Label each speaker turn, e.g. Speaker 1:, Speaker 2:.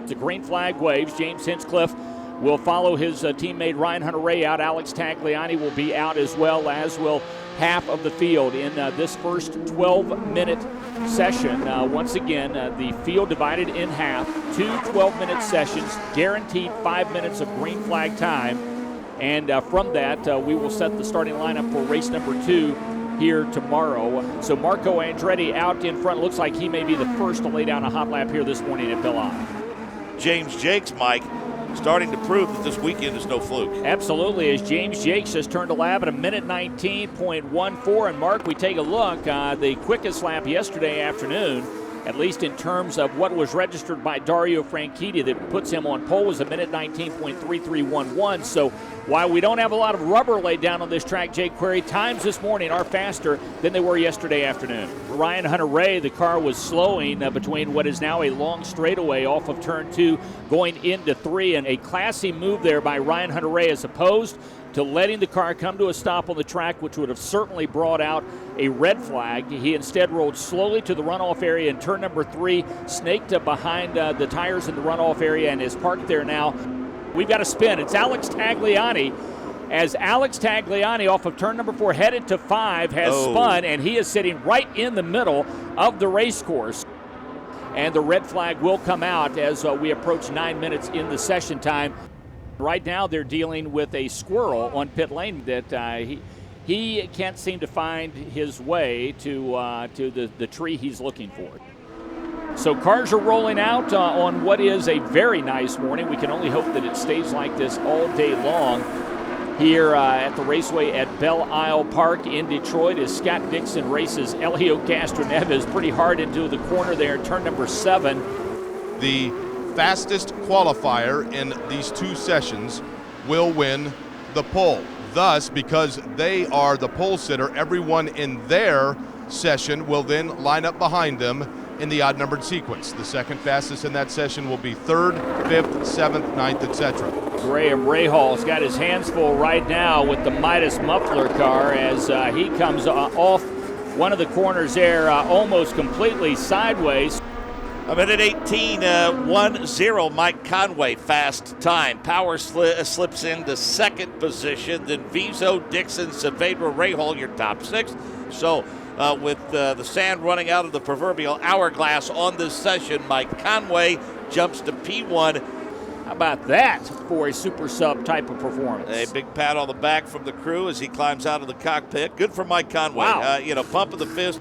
Speaker 1: The green flag waves. James Hinchcliffe will follow his teammate Ryan Hunter-Reay out. Alex Tagliani will be out as well, as will half of the field in this first 12-minute session. Once again, the field divided in half, 2 12-minute sessions, guaranteed 5 minutes of green flag time. And from that, we will set the starting lineup for race number 2 here tomorrow. So Marco Andretti out in front. Looks like he may be the first to lay down a hot lap here this morning at Belle Isle.
Speaker 2: James Jakes, Mike, starting to prove that this weekend is no fluke.
Speaker 1: Absolutely, as James Jakes has turned a lap at a minute 19.14. And Mark, we take a look, the quickest lap yesterday afternoon, at least in terms of what was registered by Dario Franchitti that puts him on pole, was a minute 19.3311. So while we don't have a lot of rubber laid down on this track, Jake Query, times this morning are faster than they were yesterday afternoon. Ryan Hunter-Reay, the car was slowing between what is now a long straightaway off of turn 2 going into 3, and a classy move there by Ryan Hunter-Reay as opposed to letting the car come to a stop on the track, which would have certainly brought out a red flag. He instead rolled slowly to the runoff area in turn number 3, snaked behind the tires in the runoff area, and is parked there now. We've got a spin. It's Alex Tagliani. As Alex Tagliani off of turn number 4 headed to 5 has spun, and he is sitting right in the middle of the race course. And the red flag will come out as we approach 9 minutes in the session time. Right now they're dealing with a squirrel on pit lane that he can't seem to find his way to the tree he's looking for. So cars are rolling out on what is a very nice morning. We can only hope that it stays like this all day long here at the raceway at Belle Isle Park in Detroit as Scott Dixon races Elio Castroneves pretty hard into the corner there, turn number 7.
Speaker 3: The fastest qualifier in these 2 sessions will win the pole. Thus, because they are the pole sitter, everyone in their session will then line up behind them in the odd-numbered sequence. The second fastest in that session will be 3rd, 5th, 7th, 9th, etc.
Speaker 1: Graham Rahall's got his hands full right now with the Midas muffler car as he comes off one of the corners there almost completely sideways.
Speaker 2: A minute 18.10, Mike Conway, fast time. Power slips into second position. Then Vizo, Dixon, Saavedra, Rahal, your top 6. So with the sand running out of the proverbial hourglass on this session, Mike Conway jumps to P1.
Speaker 1: How about that for a super sub type of performance?
Speaker 2: A big pat on the back from the crew as he climbs out of the cockpit. Good for Mike Conway.
Speaker 1: Wow.
Speaker 2: Pump of the fist.